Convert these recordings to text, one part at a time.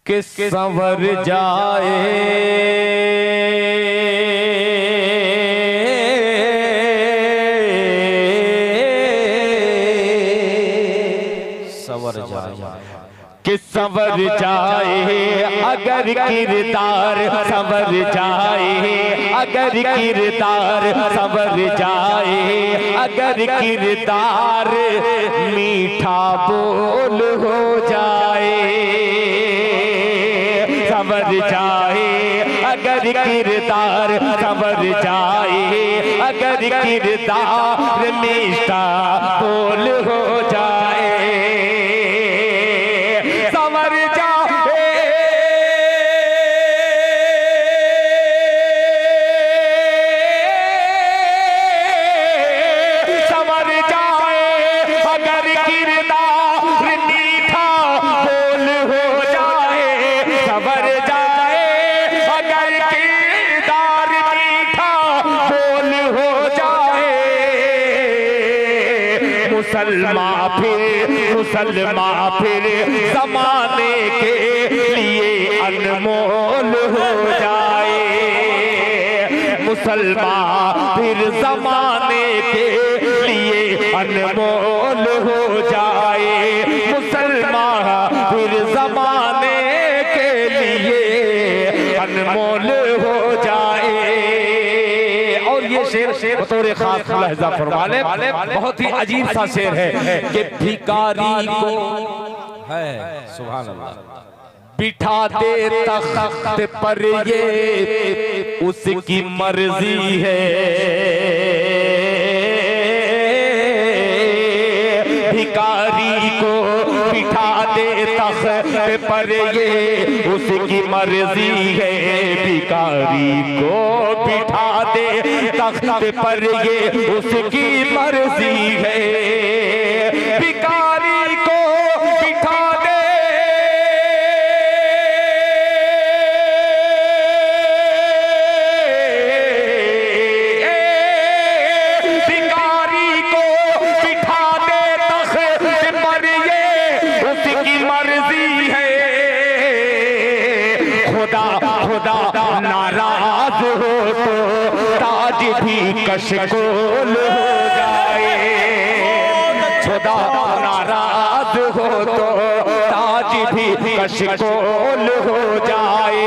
कि संवर जाए संवर जाए कि संवर जाए अगर किरदार संवर जाए अगर किरदार संवर जाए अगर किरदार मीठा बोल हो जाए संवर जाए अगर किरदार संवर जाए अगर किरदार मीठा बोल हो जाए संवर जाए संवर जाए अगर किरदार मीठा बोल हो जाए संवर जाए अगर किरदार मीठा बोल हो जाए मुसलमान फिर जमाने के लिए अनमोल हो जाए मुसलमान फिर जमाने के लिए अनमोल हो जाए मुसलमान फिर जमाने के लिए अनमोल हो जाए। और ये शेर बतौर खास लहजा फरमा ले, बहुत ही अजीब सा शेर है कि भिखारी को है सुभान अल्लाह बिठा दे तख्त पर ये उसकी मर्जी है भिखारी को बिठा दे तख्त पर ये उसकी मर्जी है भिखारी को बिठा दे तख्त पर ये उसकी मर्जी है भिखारी को बिठा दे भिखारी को बिठा दे तख्त पर ये उसकी मर्जी है खुदा खुदा नाराज हो तो ताज भी कशकोल हो जाए खुदा नाराज हो तो ताज भी कशकोल हो जाए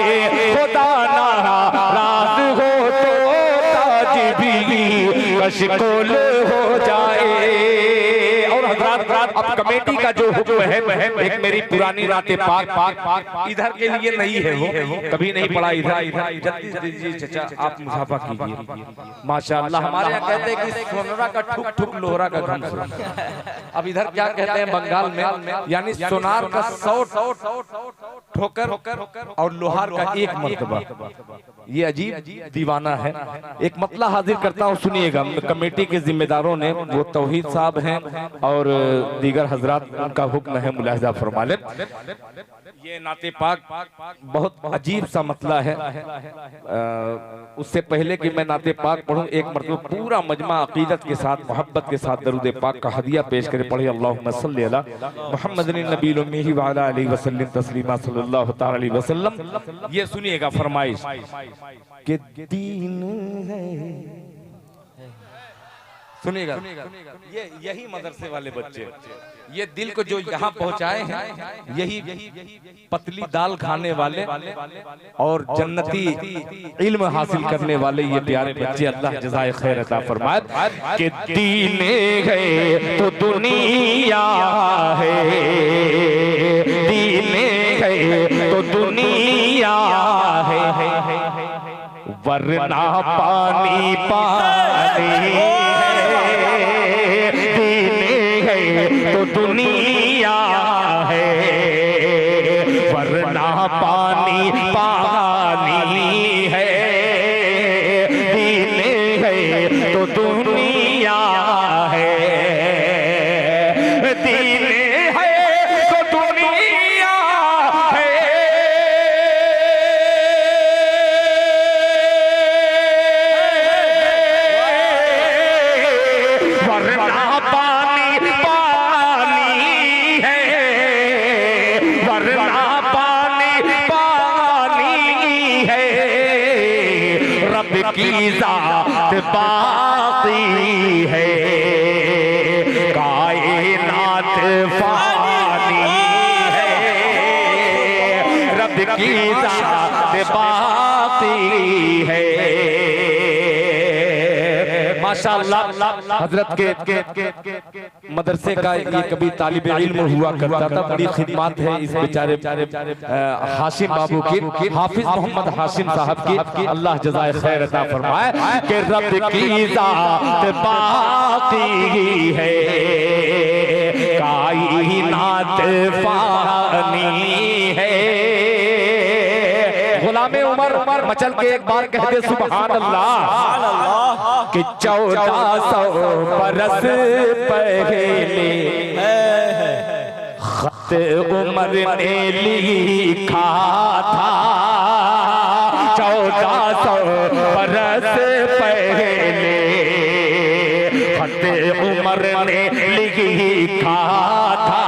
खुदा नाराज हो तो ताज भी कशकोल हो जाए। और हज़रात अब कमेटी का जो हुक्म है एक मेरी पुरानी नाते पाक इधर के लिए नहीं है वो कभी नहीं पढ़ा इधर दीजिए चाचा आप मुसाफा कीजिए माशाअल्लाह। हमारे यहाँ कहते हैं कि सोनरा का ठुक ठुक लोहरा का घम। अब इधर क्या कहते हैं बंगाल में यानी सोनार का 100 ठोकर और लोहार का एक मर्तबा। ये अजीब दीवाना है। एक मतला हाजिर करता हूँ सुनिएगा। कमेटी के जिम्मेदारों ने वो तौहीद साहब हैं और दीगर हजरात उनका हुक्म है मुलाहिजा फरमा ले। ये नाते पाक बहुत अजीब सा मतला है। उससे पहले कि मैं नाते पाक पढ़ूं एक मरतबा पूरा मजमा अकीदत के साथ मोहब्बत के साथ दरूद पाक का हदिया पेश करे पढ़े अल्लाहुम्मा सल्ली अला मुहम्मदिन नबील उम्मी व अला आलिहि वसल्लम तस्लीमा सल्लल्लाहु तआला अलैहि वसल्लम। ये सुनिएगा फरमाइश कि दीन है सुनिएगा ये यही मदरसे वाले बच्चे ये दिल को जो यहाँ पहुँचाए हैं यही पतली दाल खाने वाले और जन्नती इल्म हासिल करने वाले ये प्यारे बच्चे अल्लाह जज़ाए खैर अता फरमाए कि दीन है तो दुनिया है दीन है तो दुनिया है वरना पानी पानी तो दुनिया है वरना पानी पानी है दीन है तो दुनिया है दीन है तो दुनिया है वरना पानी रब की जात बाकी है, कायनात फानी है, रब की जात बाकी है। माशाअल्लाह हजरत के मदरसे का ये कभी तालिब इल्म हुआ करता था, बड़ी खिदमत है इस बेचारे हाशिम बाबू की, हाफिज मोहम्मद हाशिम साहब की, अल्लाह जज़ाए खैर अता फरमाए कि रब की जात बाकी है, कायनात फानी है। गुलामे उमर मचल के एक बार कहते सुभान अल्लाह कि 1400 बरस पहले खत उमर ने लिखा था, 1400 बरस पहले खत उमर ने लिखा था,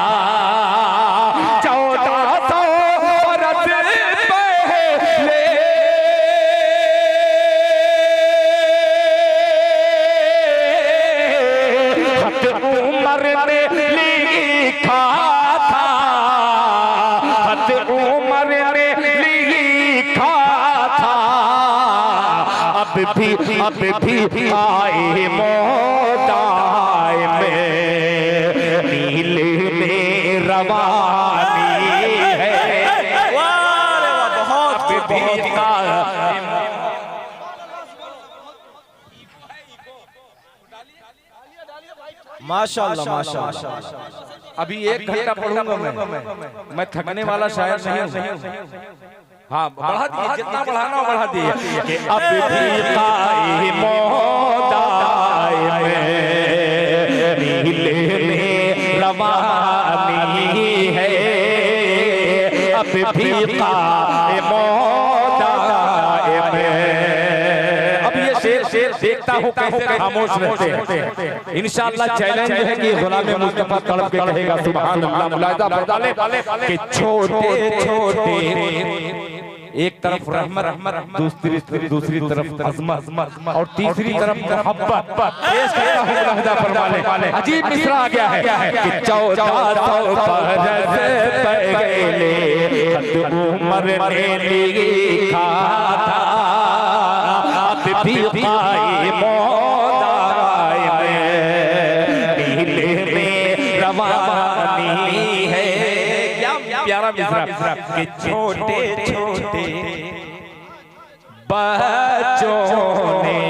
1400 बरस पहले खत उमर ने लिखा था, खत उमर ने लिखा था। अब भी आए मोदाए में नील में रवानी है, बहुत माशाअल्लाह माशाअल्लाह। अभी 1 घंटा पढ़ूंगा मैं थकने वाला शायर नहीं हूं। हाँ बढ़ा दिए, जितना बढ़ाना हो बढ़ा दिए। अब भी आए मोदाए में नील में रवानी है, अब भी आए मोदाए में। अब ये शेर देखता हूँ कैसे खामोश रहते हैं। इंशाअल्लाह चैलेंज है कि गुलाम मुस्तफा तड़प के कहेगा सुभान अल्लाह। मुलाहिजा फरमाले कि छोटे छोटे एक तरफ रहमत, दूसरी तरफ अज़मत और तीसरी तरफ मोहब्बत। अजीब मिसरा आ गया है कि 1400 बरस पहले खत उमर ने लिखा था, अब भी आए मोदाए में नील में रवानी है। प्यारा मिसरा कि छोटे छोटे बच्चों ने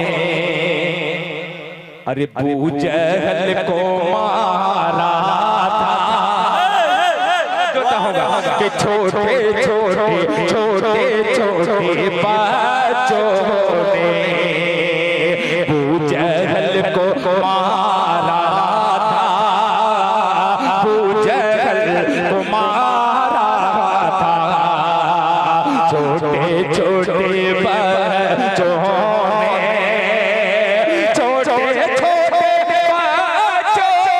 अरे अबू जहल को मारा था, होगा कि छोटे छोटे छोटे छोटे बच्चों ने अबू जहल को मारा था, अबू जहल को मारा था। छोटे छोटे बच्चों ने छोटे छोटे बच्चों ने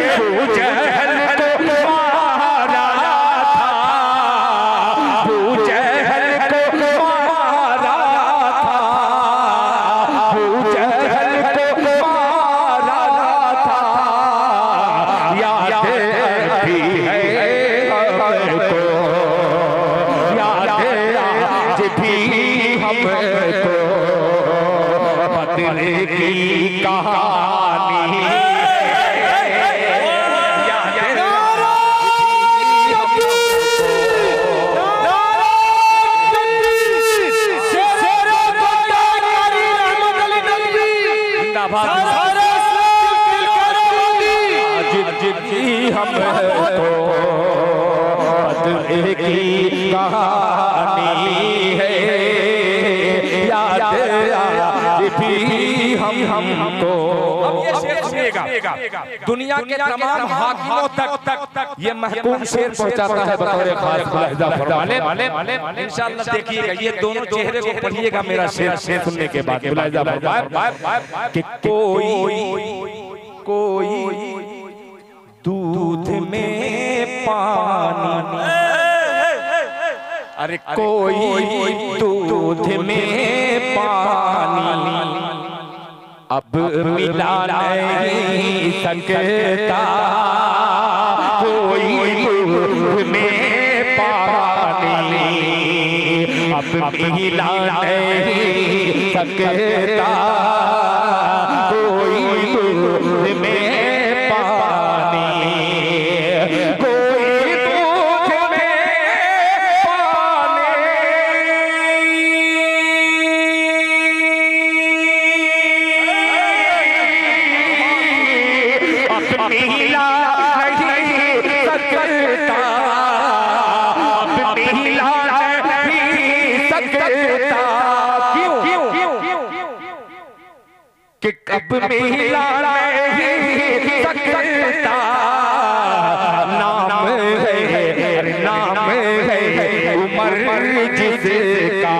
अबू जहल को मारा था, अबू जहल को मारा था, अबू जहल को मारा था। याद भी है हमको, याद आज भी हमको बदर की कहानी। हमको बदले की कहानी है, याद आज भी हमको। अब ये शेर सुनिएगा, दुनिया के तमाम हाकिमों तक ये महकूम शेर पहुंचाता है बतौर खास मुलाहिजा फरमाने वाले। इंशाअल्लाह देखिएगा, ये दोनों चेहरे को पढ़िएगा मेरा शेर सुनने के बाद। मुलाहिजा फरमाए कि कोई कोई दूध में पानी, अरे कोई दूध में पानी अब मिला नहीं सकता, कोई दूध में पानी अब मिला नहीं सकता, कोई दूध में पानी, कोई दूध में पानी अब मिला नहीं सकता, अब मिला नहीं सकता, कि कब मिला नहीं सकता, नाम है, नाम है उमर जिसका,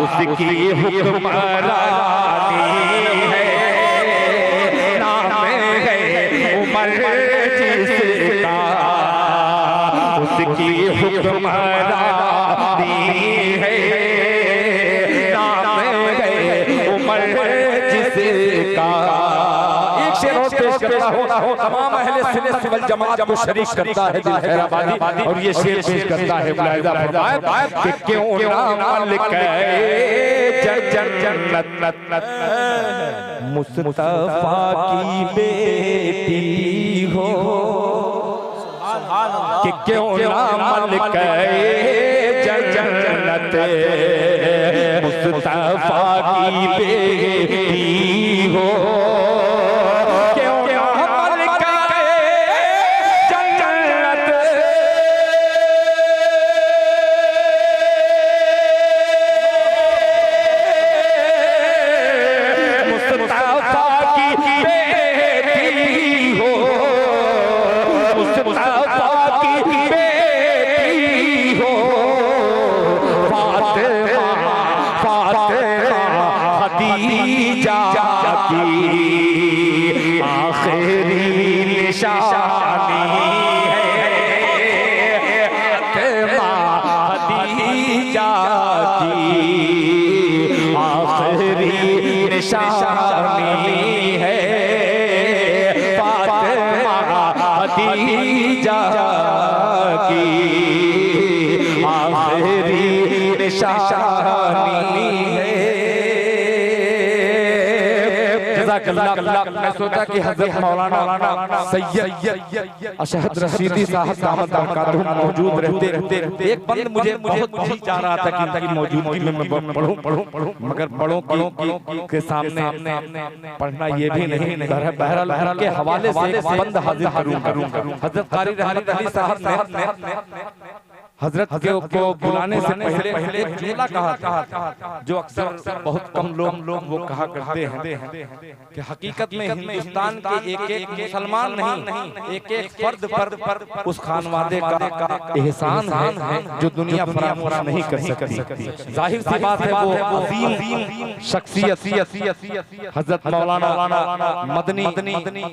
उसकी हुक्मरानी है, नाम है उमर जिसका, उसकी हुक्मरानी है, नाम है उमर जिसका। एक शेर और पेश करता हूं, तमाम अहले सुन्नत वल जमात को शरीक करता है दिल हैदराबादी, और ये शेर पेश करता है मुलाहिजा फरमाए कि क्यों ना मालिक जन्नत मुस्तफा की बेटी हो, कि क्यों ना मालिक जन्नत मुस्तफा की बेटी हो, क्यों ना मालिक जन्नत मुस्तफा की बेटी हो, मुस्तफा की बेटी हो, खदीजा की आखिरी निशानी है, खदीजा की आखिरी निशानी है, फातिमा खदीजा की आखिरी निशानी है। मैं सोचा कि हज़रत मौलाना सैयद अशहद रशीदी साहब दामद बरकातहू मौजूद रहते एक बंद मुझे बहुत जी जा रहा था कि इनकी मौजूदगी में मैं पढ़ूं, मगर बड़ों के सामने पढ़ना ये भी नहीं, बहरहाल के हवाले से एक बंद हाजिर करूंगा। हज़रत कारी रहमत अली साहब ने हजरत को बुलाने से पहले एक जुमला कहा था, जो अक्सर बहुत कम लोग वो कहा करते हैं कि हकीकत में हिंदुस्तान के एक मुसलमान नहीं, एक फर्द पर उस खानवादे का एहसान है जो दुनिया फरामोश नहीं कर सकती। जाहिर सी बात है वो अजीम शख्सियत हजरत मौलाना मदनी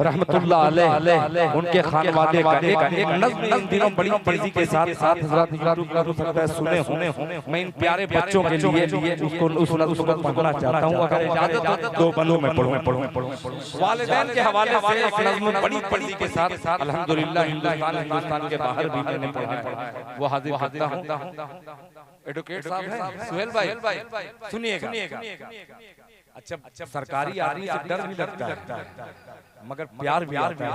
रहमतुल्लाह अलैह, उनके खानवादे का एक नज़्म इन दिनों बड़ी तेजी के साथ हजरत हो सकता है सुने होने। मैं इन प्यारे बच्चों के लिए उसको उस नज़्म को पढ़ना चाहता हूँ, अगर इजाजत हो तो दो बंदों में पढ़ूं। वालिदैन के हवाले से एक नज़्म बड़ी तेजी के साथ अल्हम्दुलिल्लाह हिंदुस्तान के बाहर भी मैंने पढ़ा है, वो हाजिर करता हूँ। एडवोकेट साहब हैं सुहेल भाई, सुनिएगा। अच्छा सरकारी आदमी से डर भी लगता है, मगर प्यार भी आता है।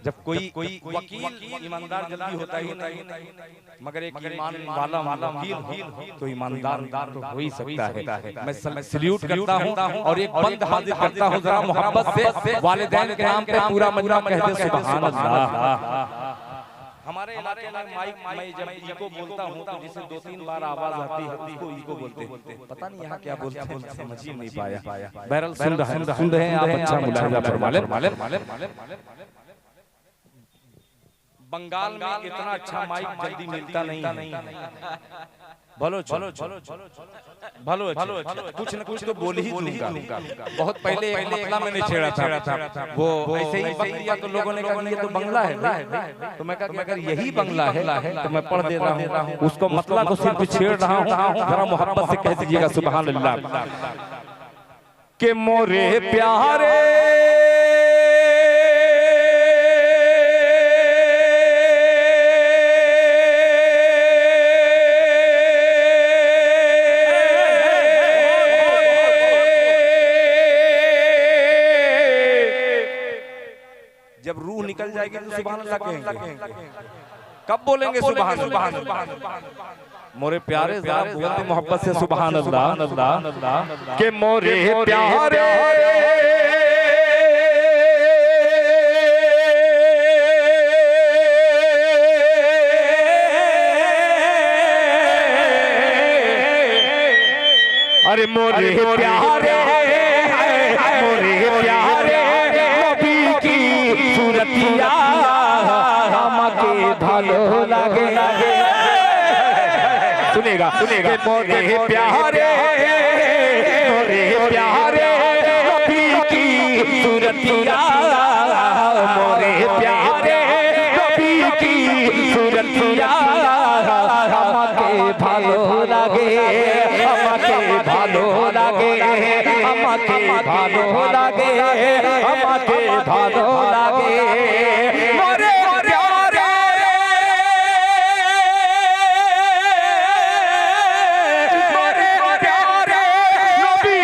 जब कोई वकील ईमानदार जल्दी होता ही नहीं, मगर एक ईमान वाला वकील तो ईमानदार तो हो ही सकता है। मैं सल्यूट करता हूँ और एक बंद हाजिर करता हूँ जरा मोहब्बत से, वालिदैन के नाम पे पूरा मजमा कहते सुभान अल्लाह। हमारे इलाके में माइक मैं जब इको बोलता हूँ तो जिसे 2-3 बार आवाज आती है उसको इको बोलते हैं, पता नहीं यहाँ क्या बोलते हैं, समझ ही नहीं पाया। बहरहाल सुन रहे हैं आप, अच्छा मुलाहिजा फरमा लें। बंगाल में इतना अच्छा माइक जल्दी मिलता नहीं। भलो चलो भलो कुछ न कुछ तो बोल ही दूंगा। बहुत पहले मतलब मैंने छेड़ा था वो ऐसे ही बंगलिया तो लोगों ने कहा ये तो बंगला है, तो मैं कहा अगर यही बंगला है तो मैं पढ़ दे रहा हूँ उसको, मतलब को सिर्फ छेड़ रहा हूँ। जरा मोहब्बत से कह दीजिएगा सुभान अल्लाह के मोरे प्यारे जब रूह निकल जाएगी तो सुभान अल्लाह कहेंगे। कब बोलेंगे सुभान अल्लाह? मोरे प्यारे जरा बोलते मोहब्बत से सुभान अल्लाह के मोरे प्यारे अरे मोरे प्यारे मोरे प्यारे नबी की सूरतिया हमके भालो लागे। सुनेगा मोरे प्यारे नबी की सूरतिया मोरे प्यारे नबी की सूरतिया हमके भालो लागे हमके भालो लागे हमके भालो लागे हमके भालो लागे मोरे प्यारे मोरे प्यारे नबी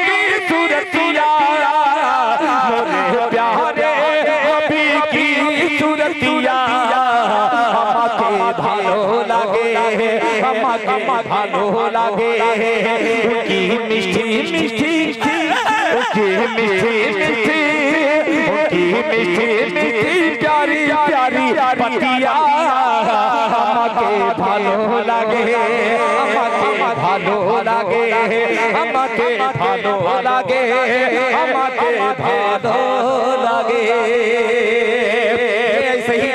की सूरतिया मोरे प्यारे नबी की सूरतिया हमके भालो लागे हमके भालो लागे उनकी मिठी मिठी उनकी मिठी मिठी उनकी मिठी मिठी प्यारी प्यारी पतिया हमके भालो लागे हमके भालो लागे हमके भालो लागे हमके भालो लागे।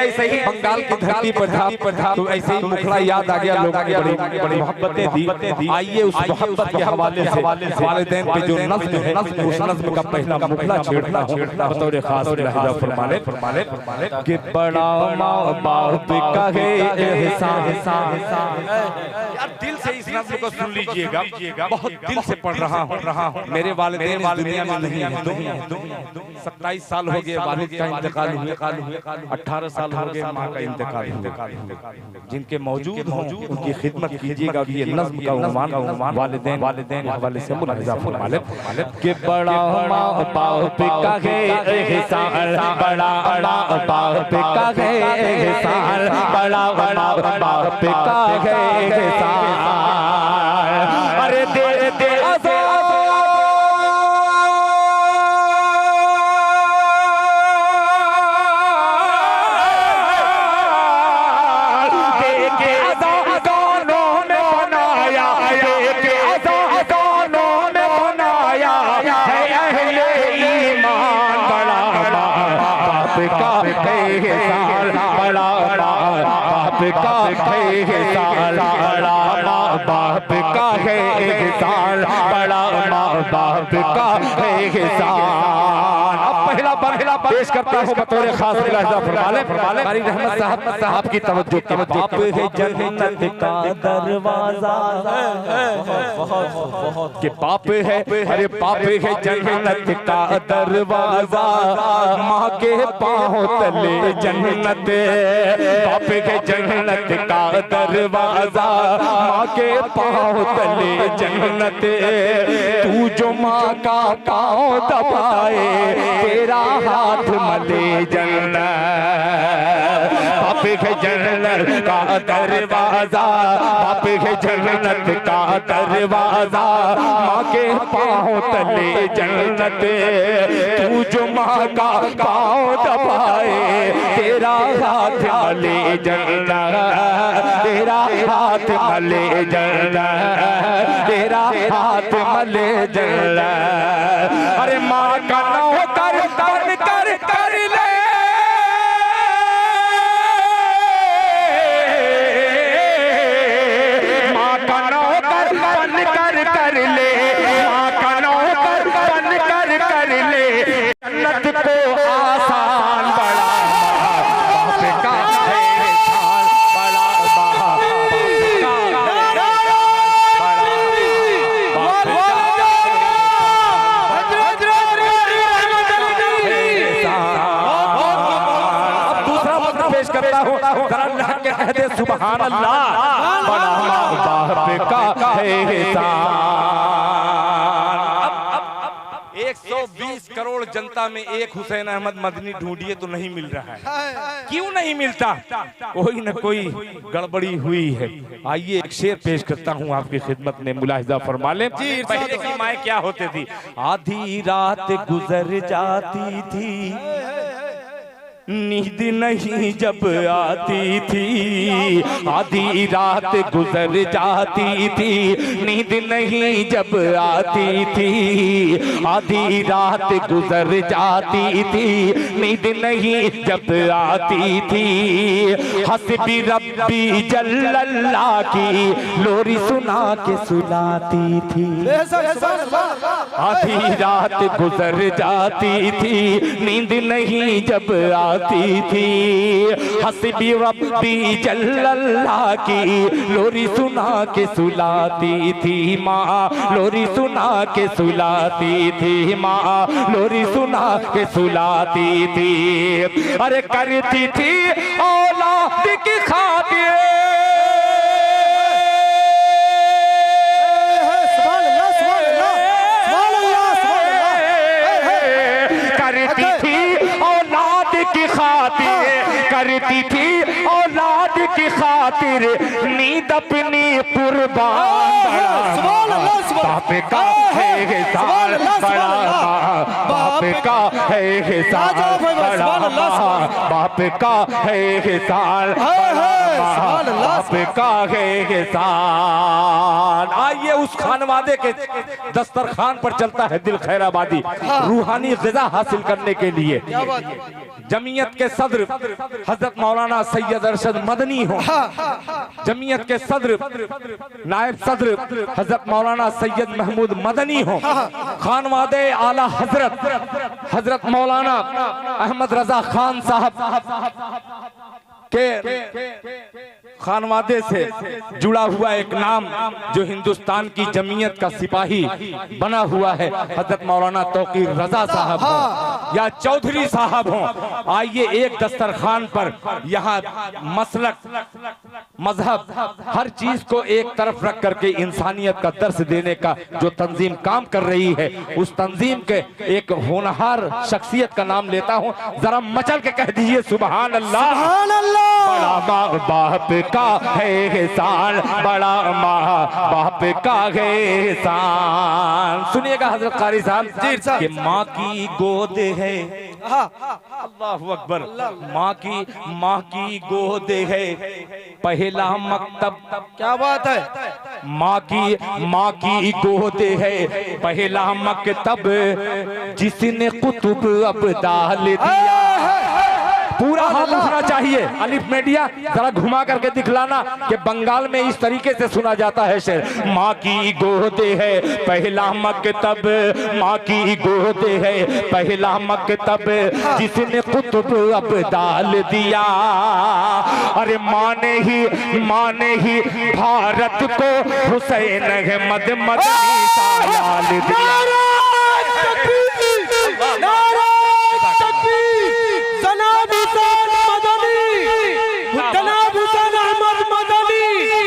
ऐसे ही बंगाल की धरती पर था तो ऐसे ही मुखड़ा याद आ गया, लोगों ने बड़ी मोहब्बतें दी। आइए उस मोहब्बत के हवाले से वालिदैन पे जो नज़्म है उस नज़्म का पहला मुखड़ा छेड़ता बतौर खास लहजा फरमाने कि बड़ा माँ बाप का है एहसान। यार दिल से इस नज़्म को सुन लीजिएगा, बहुत दिल से पढ़ रहा हूँ। मेरे वालिदैन इस दुनिया में नहीं है, 27 साल हो गए वालिद का इंतकाल हुए, 18 साल हो गए माँ का इंतकाल। जिनके मौजूद हों उनकी खिदमत कीजिएगा। ये नज़्म का उन्वान वालिदैन हवाले से मुलाहिजा फरमाले कि बड़ा माँ बाप का है एहसान बड़ा माँ बाप का है एहसान बड़ा माँ बाप का है एहसान। अरे दे दे बाप का है एहसान बड़ा माँ बाप का है एहसान। अब पहला पेश करता हूँ बतौर खास लहजा फरमाने कारी रहमत साहब की तवज्जो के बाप है जन्नत का दरवाजा के बाप है अरे बाप है जन्नत का दरवाजा माँ के पाँव तले जन्नत बाप है जन्नत का दरवाजा माँ के पाँव तले जन्नत तू जो माँ का पाँव दबाए तेरा हाथ मले जन्नत बाप है जन्नत का दरवाजा बाप है जन्नत का दरवाजा माँ के पाँव तले जन्नत तू जो माँ का पाँव दबाए तेरा हाथ मले जन्नत तेरा हाथ मले जन्नत तेरा हाथ मले जन्नत। अरे माँ का नौकर कर कर कर ले ढक के कह दे सुभान अल्लाह, बड़ा माँ बाप का है एहसान। 120 करोड़ जनता में एक हुसैन अहमद मदनी ढूंढिए तो नहीं मिल रहा है। क्यों नहीं मिलता? कोई न कोई गड़बड़ी हुई है। आइए एक शेर पेश करता हूँ आपकी खिदमत में, मुलाहिजा फरमा लें। पहले की माएँ क्या होती थी? आधी रात गुजर जाती थी, नींद नहीं जब आती थी, आधी रात गुजर जाती थी, नींद नहीं जब आती थी, आधी रात गुजर जाती थी, नींद नहीं जब आती थी, हस्बी रब्बी जल्लल्लाह की लोरी सुना के सुलाती थी। आधी रात गुजर जाती थी, नींद नहीं जब आती थी, हस्बी रब्बी जल्लल्लाह की लोरी सुना के सुलाती थी माँ, लोरी सुना के सुलाती थी माँ, लोरी सुना के सुलाती थी। अरे करती थी औलाद की खातिर, करती थी औलाद की खातिर नींद अपनी कुर्बान। बाप का है एहसान, बड़ा बाप का है एहसान, बड़ा बाप का है एहसान, बाप का है एहसान। आइए उस खानवादे के दस्तरखान पर चलता है दिल खैराबादी, रूहानी ग़िज़ा हासिल करने के लिए। जमीयत के सदर हजरत मौलाना सैयद अरशद मदनी हो, जमीयत के सदर नायब सदर हजरत मौलाना सैयद महमूद मदनी हो, खानवादे आला हजरत मौलाना अहमद रजा खान साहब के खानवादे से जुड़ा हुआ एक नाम जो हिंदुस्तान की जमीयत का सिपाही बना हुआ है, हजरत मौलाना तौकीर रजा साहब हो या चौधरी साहब हो। आइए एक दस्तरखान पर यहाँ मसलक मजहब हर चीज को एक तरफ रख करके इंसानियत का दर्स देने का जो तंजीम काम कर रही है, उस तंजीम के एक होनहार शख्सियत का नाम लेता हूँ। जरा मचल के कह दीजिए सुभान अल्लाह। बड़ा माँ बाप का है एहसान, बड़ा माँ बाप का है एहसान। सुनिएगा हजरत कारी साहब कि माँ की गोद है, अल्लाहु अकबर, माँ की गोद है पहला मकतब। क्या बात है? माँ की गोद है पहला मकतब, जिसने कुतुब अब्दाल दिया। पूरा हाथ उठना चाहिए, अलिफ मीडिया जरा घुमा करके दिखलाना कि बंगाल में इस तरीके से सुना जाता है शेर। माँ की गोद है पहला मकतब, माँ की गोद है पहला मकतब, जिसने कुतुब अब्दाल दिया। अरे माँ ने ही भारत को हुसैन अहमद मदनी सालाल दिया।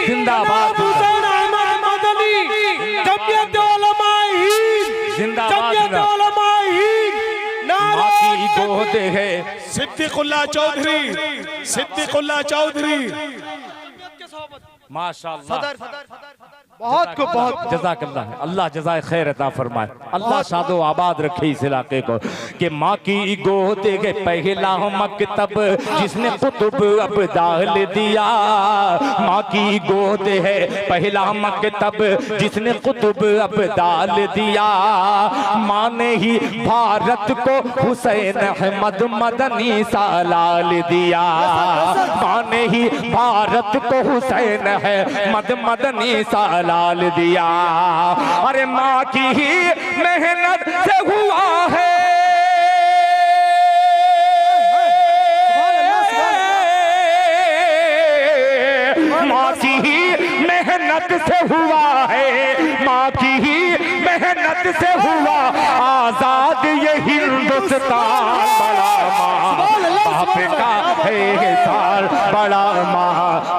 जिंदाबाद हुसैन अहमद मदनी, जमीयत उलमाए हिंद, जमीयत उलमाए हिंद। माँ की गोद है सिद्दीकुल्लाह चौधरी माशाअल्लाह। बहुत जज़ाकल्लाह, अल्लाह जज़ाए खैर अता फरमाए, अल्लाह शादो आबाद रखे इस इलाके को। कि माँ की गोद है पहला मकतब, जिसने कुतुब अब्दाल दिया। माँ की गोद है पहला मकतब, जिसने कुतुब अब्दाल दिया। माँ ने ही भारत को हुसैन अहमद मदनी सालाल दिया। माँ ने ही भारत को हुसैन अहमद मदनी सालाल दिया। अरे माँ की ही मेहनत से हुआ है, माँ की ही मेहनत से हुआ है, माँ की ही मेहनत से हुआ आजाद ये हिंदुस्तान बड़ा माँ बाप का है एहसान, बड़ा माँ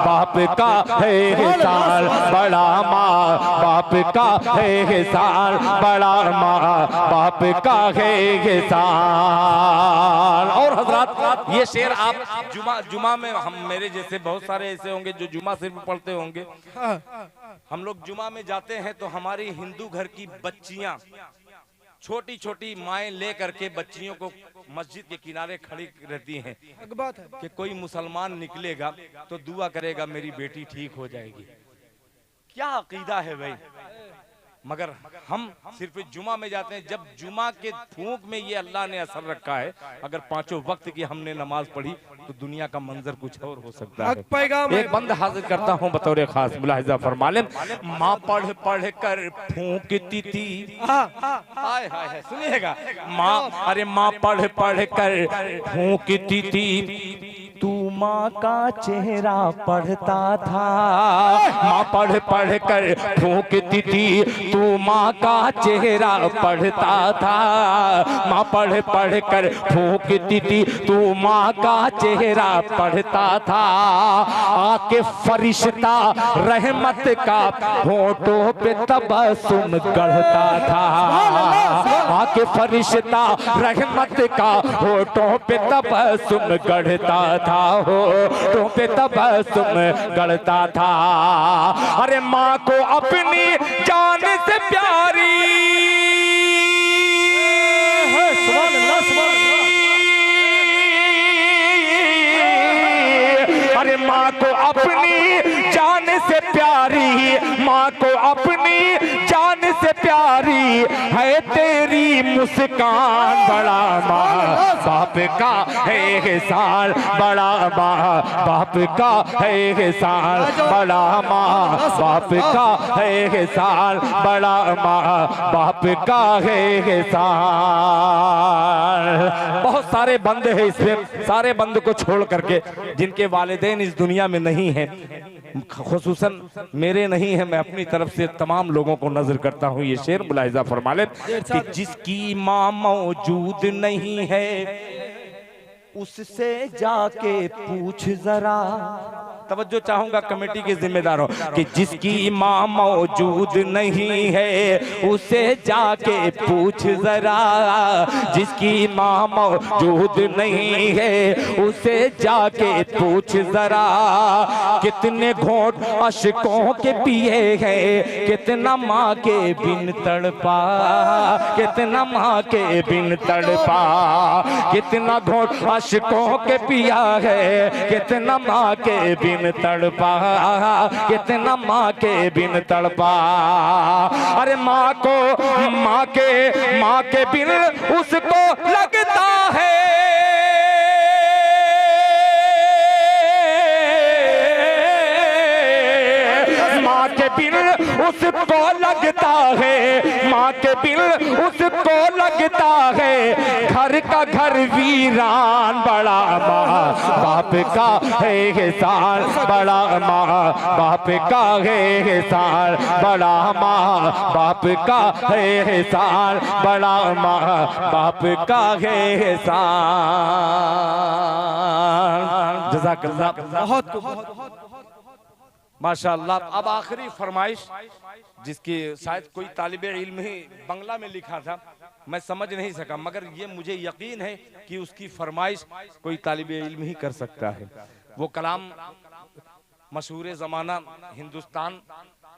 बाप का है एहसान, बड़ा माँ बाप का है एहसान, बड़ा माँ बाप का है एहसान। और हजरात ये शेर आप जुमा में, हम मेरे जैसे बहुत सारे ऐसे होंगे जो जुमा सिर्फ पढ़ते होंगे। हम लोग जुमा में जाते हैं तो हमारी हिंदू घर की बच्चियां छोटी छोटी माएँ ले करके बच्चियों को मस्जिद के किनारे खड़ी रहती हैं कि कोई मुसलमान निकलेगा तो दुआ करेगा मेरी बेटी ठीक हो जाएगी। क्या अकीदा है भाई। मगर हम सिर्फ जुमा में जाते हैं। जब जुमा के फूंक में ये अल्लाह ने असर रखा है, अगर पांचों वक्त की हमने नमाज पढ़ी तो दुनिया का मंजर कुछ और हो सकता है। एक बंद हाजिर करता हूँ बतौर खास, मुलाहिजा फरमा लें। माँ पढ़ पढ़ कर फूंकती थी, हाय हाय सुनिएगा, माँ, अरे माँ पढ़ पढ़ कर फूंकती थी, तू माँ का चेहरा पढ़ता था। माँ पढ़ पढ़ कर फूंकती थी, तू माँ का चेहरा पढ़ता था। माँ पढ़ पढ़ कर फूंकती थी, तू माँ का चेहरा पढ़ता था। आके फरिश्ता रहमत का होठों पे तबस्सुम गढ़ता था। आके फरिश्ता रहमत का होठों पे तबस्सुम गढ़ता था, होठों पे तबस्सुम गढ़ता था। अरे माँ को अपनी जान से प्यारी, अरे माँ को अपनी जान से प्यारी, माँ को अपनी जान से प्यारी है तेरी मुस्कान। बड़ा माँ बाप का है एहसान, बड़ा माँ बाप का है एहसान, बड़ा माँ बाप का है एहसान, बड़ा माँ बाप का है एहसान। बहुत सारे बंद है इसमें, सारे बंद को छोड़ करके जिनके वालिदैन इस दुनिया में नहीं है, खुसूसन मेरे नहीं है, मैं अपनी तरफ से तमाम लोगों को नजर करता हूँ। ये शेर मुलाहिजा फरमा ले कि जिसकी माँ मौजूद नहीं है उससे जाके पूछ जरा। तवज्जो चाहूंगा कमेटी के जिम्मेदारों कि जिसकी माँ मौजूद नहीं है उसे जाके पूछ जरा। जिसकी माँ मौजूद नहीं है उसे जाके पूछ जरा। कितने घोट अशकों के पिए हैं, कितना माँ के बिन तड़पा, कितना माँ के बिन तड़पा। कितना घोट अशकों के पिया है, कितना माँ के बिन तड़पा, कितना माँ के बिन तड़पा। अरे माँ के बिन उसको लगता है, माँ के बिन उसको लगता है, माँ के बिन उसको लगता है घर का घर वीरान। बड़ा माँ बाप का है एहसान, बड़ा माँ बाप का है एहसान, बड़ा माँ बाप का है एहसान, बड़ा माँ बाप का है एहसान। जज़ाकल्लाह, बहुत माशाअल्लाह। अब आखिरी फरमाइश जिसकी शायद कोई तालिबे इल्म ही बंगला में लिखा था, मैं समझ नहीं सका, मगर ये मुझे यकीन है कि उसकी फरमाइश कोई तालिबे इल्म ही कर सकता है। वो कलाम मशहूर ज़माना हिंदुस्तान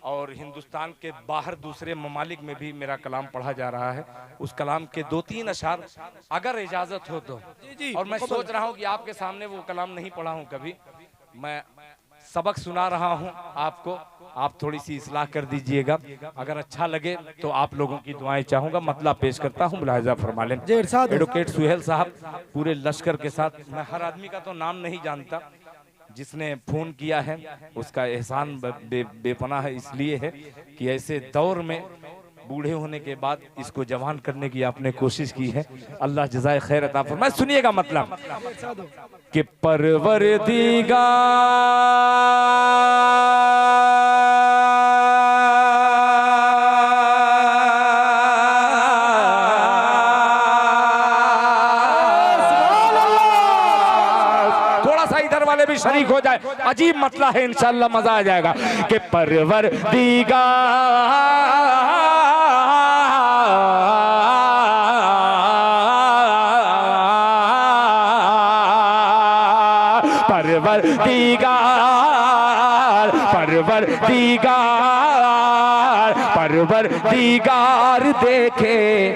और हिंदुस्तान के बाहर दूसरे ममालिक में भी मेरा कलाम पढ़ा जा रहा है। उस कलाम के 2-3 अशार अगर इजाज़त हो तो, और मैं सोच रहा हूँ कि आपके सामने वो कलाम नहीं पढ़ा हूँ कभी, मैं सबक सुना रहा हूं आपको, आप थोड़ी सी इस्लाह कर दीजिएगा। अगर अच्छा लगे तो आप लोगों की दुआएं चाहूंगा। मतलब पेश करता हूं, मुलाहिजा फरमा लें। एडवोकेट सुहेल साहब पूरे लश्कर के साथ, मैं हर आदमी का तो नाम नहीं जानता, जिसने फोन किया है उसका एहसान बेपनाह है, इसलिए है कि ऐसे दौर में बूढ़े होने के बाद इसको जवान करने की आपने कोशिश की है। अल्लाह जज़ाए खैर अता फरमाए। सुनिएगा मतलब कि परवरदिगार वाले भी शरीक हो जाए। अजीब मतला है, इंशाअल्लाह मजा आ जाएगा। कि परवरदिगार देखे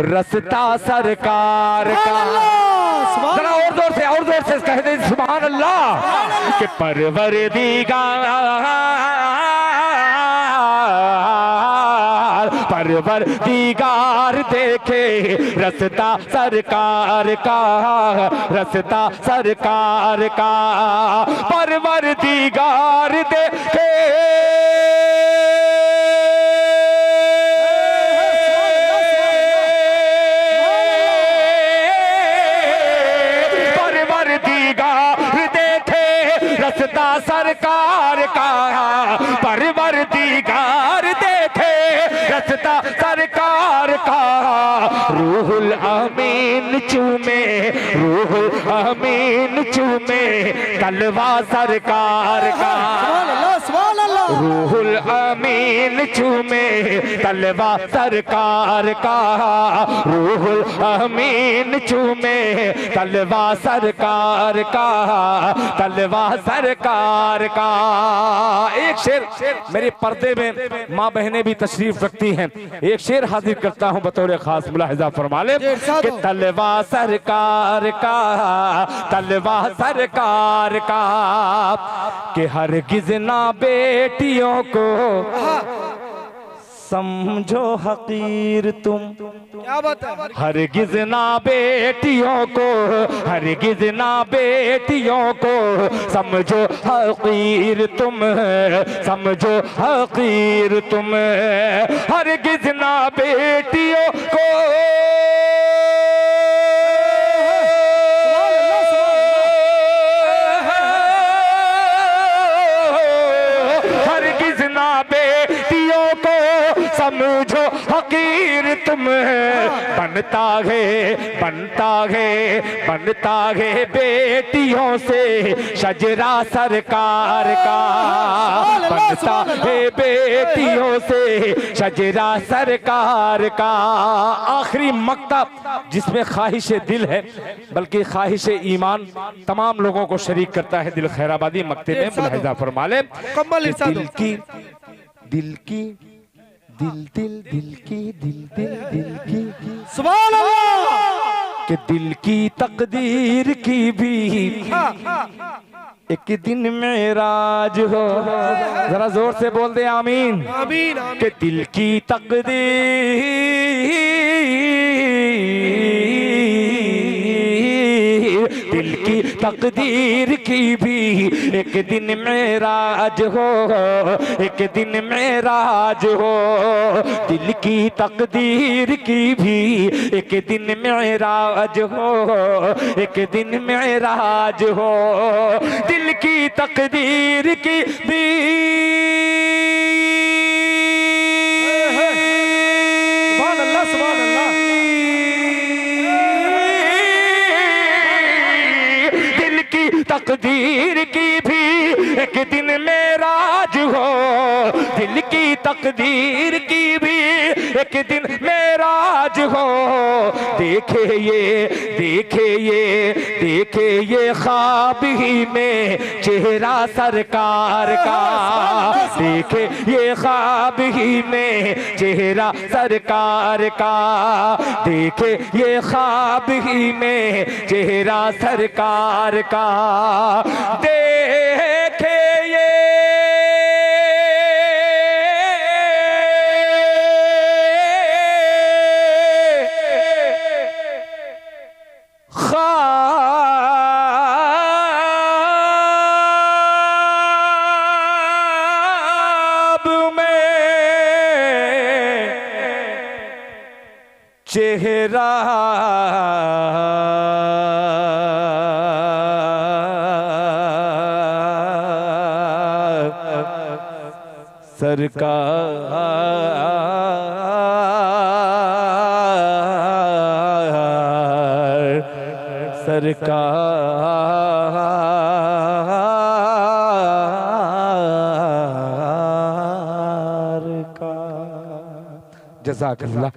रस्ता सरकार का। जरा और जोर से कह दे सुभान अल्लाह। कि परवरदिगार देखे रस्ता सरकार का, रस्ता सरकार का। परवरदिगार देखे रस्ता सरकार का, परवरदिगार देखे रस्ता सरकार का। रूहुल अमीन चूमे, रूहुल अमीन चूमे तलवा सरकार का। रूहुल अमीन चूमे तलवा सरकार का, रूहुल अमीन चूमे तलवा सरकार का, तलवा सरकार का। एक शेर मेरे पर्दे में माँ बहनें भी तशरीफ रखती हैं, एक शेर हाजिर करता हूँ बतौर खास, मुलाहिजा फरमा ले। कि तलवा सरकार का, तलवा सरकार का। कि हरगिज़ ना बेटियों को समझो हकीर तुम। क्या बात है? हरगिज़ ना बेटियों को, हरगिज़ ना बेटियों को समझो हकीर तुम, समझो हकीर तुम। हरगिज़ ना बेटियों को समझो हकीर तुम। बनता है, बनता है, बनता है बेटियों से शजरा सरकार का। बनता है बेटियों से शजरा सरकार का। आखिरी मक्तब जिसमें ख्वाहिश दिल है बल्कि ख्वाहिश ईमान तमाम लोगों को शरीक करता है। दिल खैराबादी मक्ते में मुलाहिजा फरमा ले। दिल की, दिल की, दिल दिल दिल की, दिल दिल दिल की, सुभान अल्लाह। कि दिल की तकदीर की भी एक दिन मेराज हो। जरा जोर से बोल दे आमीन। आमीन। कि दिल की तकदीर, दिल की तकदीर की भी एक दिन मेराज हो, एक दिन मेराज हो। दिल की तकदीर की भी एक दिन मेराज हो, एक दिन मेराज हो। दिल की तकदीर की भी सुभान अल्लाह, सुभान अल्लाह। तकदीर की भी एक दिन मेराज हो। दिल की तकदीर की भी एक दिन मेराज हो। देखे ये, देखे ये, देखे ये ख्वाब ही में चेहरा सरकार का। देखे ये ख्वाब ही में चेहरा सरकार का। देखे ये ख्वाब ही में चेहरा सरकार का। देखे ये ख्वाब में चेहरा सरकार, सरकार का। जज़ाकल्लाह।